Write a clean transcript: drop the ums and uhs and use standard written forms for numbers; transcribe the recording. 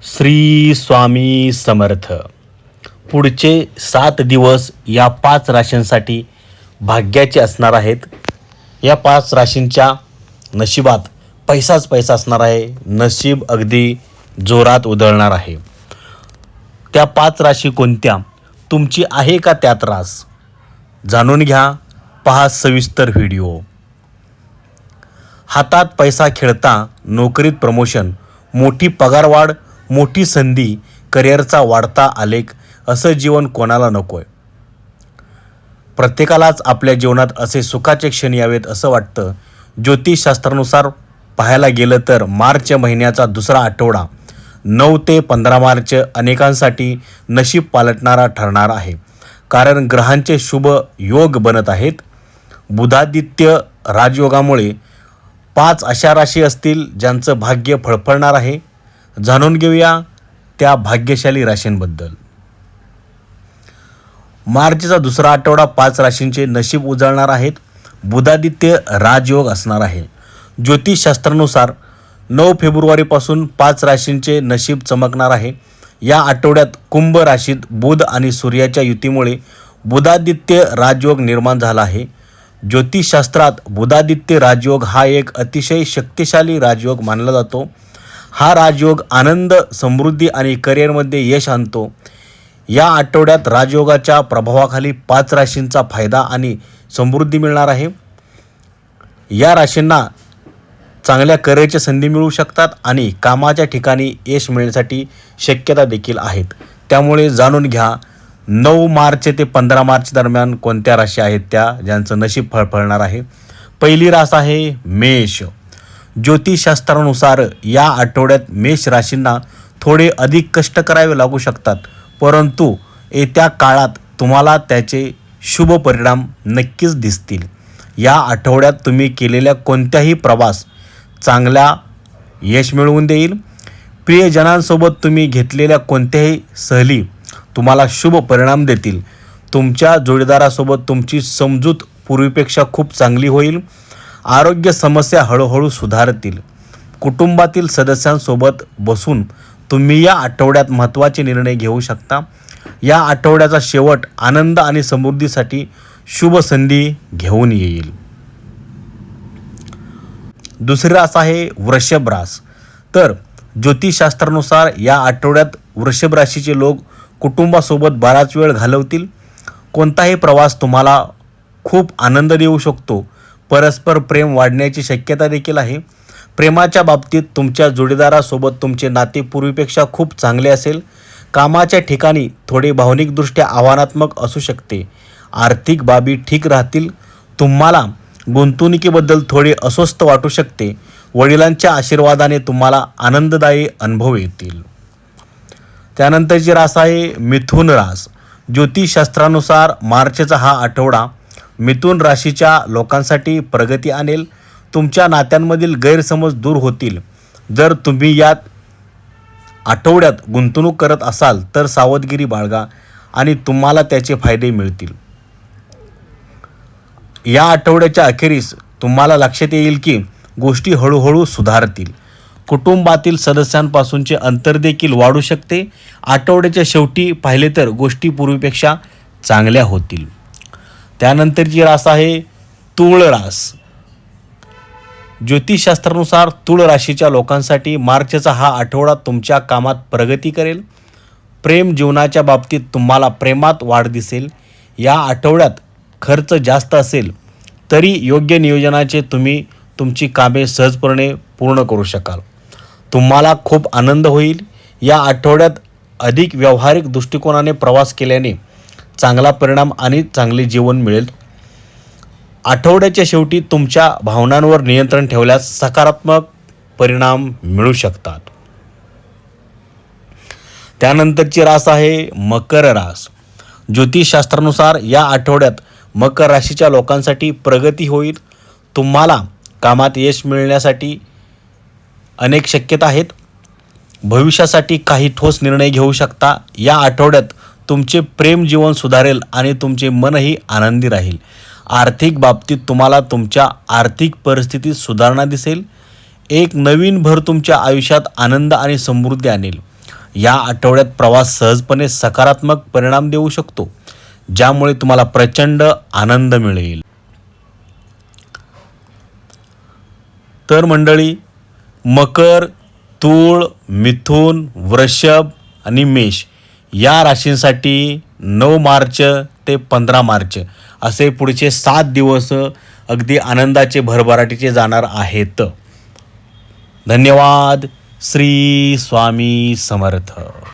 श्री स्वामी समर्थ. पुढचे 7 दिवस या 5 राशींसाठी भाग्याचे असणार आहेत. या 5 राशींच्या नशिबात पैसाच पैसा असणार आहे. नशीब अगदी जोरात उधळणार आहे. त्या 5 राशी कोणत्या, तुमची आहे का त्यात रास, जाणून घ्या. पहा सविस्तर व्हिडिओ. हातात पैसा खेळता, नोकरीत प्रमोशन, मोठी पगारवाढ, मोठी संधी, करिअरचा वाढता आलेख, असं जीवन कोणाला नको आहे. प्रत्येकालाच आपल्या जीवनात असे सुखाचे क्षण यावेत असं वाटतं. ज्योतिषशास्त्रानुसार पाहायला गेलं तर मार्च महिन्याचा दुसरा आठवडा 9 ते 15 मार्च अनेकांसाठी नशीब पालटणारा ठरणार आहे. कारण ग्रहांचे शुभ योग बनत आहेत. बुधादित्य राजयोगामुळे 5 अशा राशी असतील ज्यांचं भाग्य फळफळणार आहे. जाणून घेऊया त्या भाग्यशाली राशींबद्दल. मार्चचा दुसरा आठवडा 5 राशींचे नशीब उजळणार आहेत. बुधादित्य राजयोग असणार आहे. ज्योतिषशास्त्रानुसार 9 फेब्रुवारीपासून 5 राशींचे नशीब चमकणार आहे. या आठवड्यात कुंभ राशीत बुध आणि सूर्याच्या युतीमुळे बुधादित्य राजयोग निर्माण झाला आहे. ज्योतिषशास्त्रात बुधादित्य राजयोग हा एक अतिशय शक्तिशाली राजयोग मानला जातो. हा राजयोग आनंद, समृद्धी आणि करिअरमध्ये यश आणतो. या आठवड्यात राजयोगाच्या प्रभावाखाली 5 राशींचा फायदा आणि समृद्धी मिळणार आहे. या राशींना चांगल्या करिअरच्या संधी मिळू शकतात आणि कामाच्या ठिकाणी यश मिळण्यासाठी शक्यता देखील आहेत. त्यामुळे जाणून घ्या 9 मार्च ते 15 मार्च दरम्यान कोणत्या राशी आहेत त्या ज्यांचं नशीब फळफळणार आहे. पहिली रास आहे मेष. ज्योतिषशास्त्रानुसार या आठवड्यात मेष राशींना थोडे अधिक कष्ट करावे लागू शकतात, परंतु येत्या काळात तुम्हाला त्याचे शुभ परिणाम नक्कीच दिसतील. या आठवड्यात तुम्ही केलेल्या कोणत्याही प्रवास चांगला यश मिळवून देईल. प्रियजनांसोबत तुम्ही घेतलेल्या कोणत्याही सहली तुम्हाला शुभ परिणाम देतील. तुमच्या जोडीदारासोबत तुमची समजूत पूर्वीपेक्षा खूप चांगली होईल. आरोग्य समस्या हळूहळू सुधारतील. कुटुंबातील सदस्यांसोबत बसून तुम्ही या आठवड्यात महत्त्वाचे निर्णय घेऊ शकता. या आठवड्याचा शेवट आनंद आणि समृद्धीसाठी शुभ संधी घेऊन येईल. दुसरी रास आहे वृषभ रास. तर ज्योतिषशास्त्रानुसार या आठवड्यात वृषभ राशीचे लोक कुटुंबासोबत बराच वेळ घालवतील. कोणताही प्रवास तुम्हाला खूप आनंद देऊ शकतो. परस्पर प्रेम वाढण्याची शक्यता देखील आहे. प्रेमाच्या बाबतीत तुमच्या जोडीदारासोबत तुमचे नाते पूर्वीपेक्षा खूप चांगले असेल. कामाच्या ठिकाणी थोडे भावनिकदृष्ट्या आव्हानात्मक असू शकते. आर्थिक बाबी ठीक राहतील. तुम्हाला गुंतवणुकीबद्दल थोडे अस्वस्थ वाटू शकते. वडिलांच्या आशीर्वादाने तुम्हाला आनंददायी अनुभव येतील. त्यानंतरची रास आहे मिथुन रास. ज्योतिषशास्त्रानुसार मार्चचा हा आठवडा मिथुन राशीच्या लोकांसाठी प्रगती आणेल. तुमच्या नात्यांमधील गैरसमज दूर होतील. जर तुम्ही यात आठवड्यात गुंतवणूक करत असाल तर सावधगिरी बाळगा आणि तुम्हाला त्याचे फायदे मिळतील. या आठवड्याच्या अखेरीस तुम्हाला लक्षात येईल की गोष्टी हळूहळू सुधारतील. कुटुंबातील सदस्यांपासूनचे अंतर देखील वाढू शकते. आठवड्याच्या शेवटी पाहिले तर गोष्टी पूर्वीपेक्षा चांगल्या होतील. त्यानंतरची रास आहे तूळ रास. ज्योतिषशास्त्रानुसार तूळ राशीच्या लोकांसाठी मार्चचा हा आठवडा तुमच्या कामात प्रगती करेल. प्रेम जीवनाच्या बाबतीत तुम्हाला प्रेमात वाढ दिसेल. या आठवड्यात खर्च जास्त असेल तरी योग्य नियोजनाचे तुम्ही तुमची कामे सहजपणे पूर्ण करू शकाल. तुम्हाला खूप आनंद होईल. या आठवड्यात अधिक व्यावहारिक दृष्टिकोनाने प्रवास केल्याने चांगला परिणाम आणि चांगले जीवन मिळेल. आठवड्याच्या शेवटी तुमच्या भावनांवर नियंत्रण ठेवल्यास सकारात्मक परिणाम मिळू शकतात. त्यानंतरची रास आहे मकर रास. ज्योतिषशास्त्रानुसार या आठवड्यात मकर राशीच्या लोकांसाठी प्रगती होईल. तुम्हाला कामात यश मिळण्यासाठी अनेक शक्यता आहेत. भविष्यासाठी काही ठोस निर्णय घेऊ शकता. या आठवड्यात तुमचे प्रेम जीवन सुधारेल आणि तुमचे मनही आनंदी राहील. आर्थिक बाबतीत तुम्हाला तुमच्या आर्थिक परिस्थितीत सुधारणा दिसेल. एक नवीन भर तुमच्या आयुष्यात आनंद आणि समृद्धी आणेल. या आठवड्यात प्रवास सहजपणे सकारात्मक परिणाम देऊ शकतो, ज्यामुळे तुम्हाला प्रचंड आनंद मिळेल. तर मंडळी, मकर, तूळ, मिथुन, वृषभ आणि मेष या राशींसाठी 9 मार्च ते 15 मार्च असे पुढचे 7 दिवस अगदी आनंदाचे भरभराटीचे जाणार आहेत. धन्यवाद. श्री स्वामी समर्थ.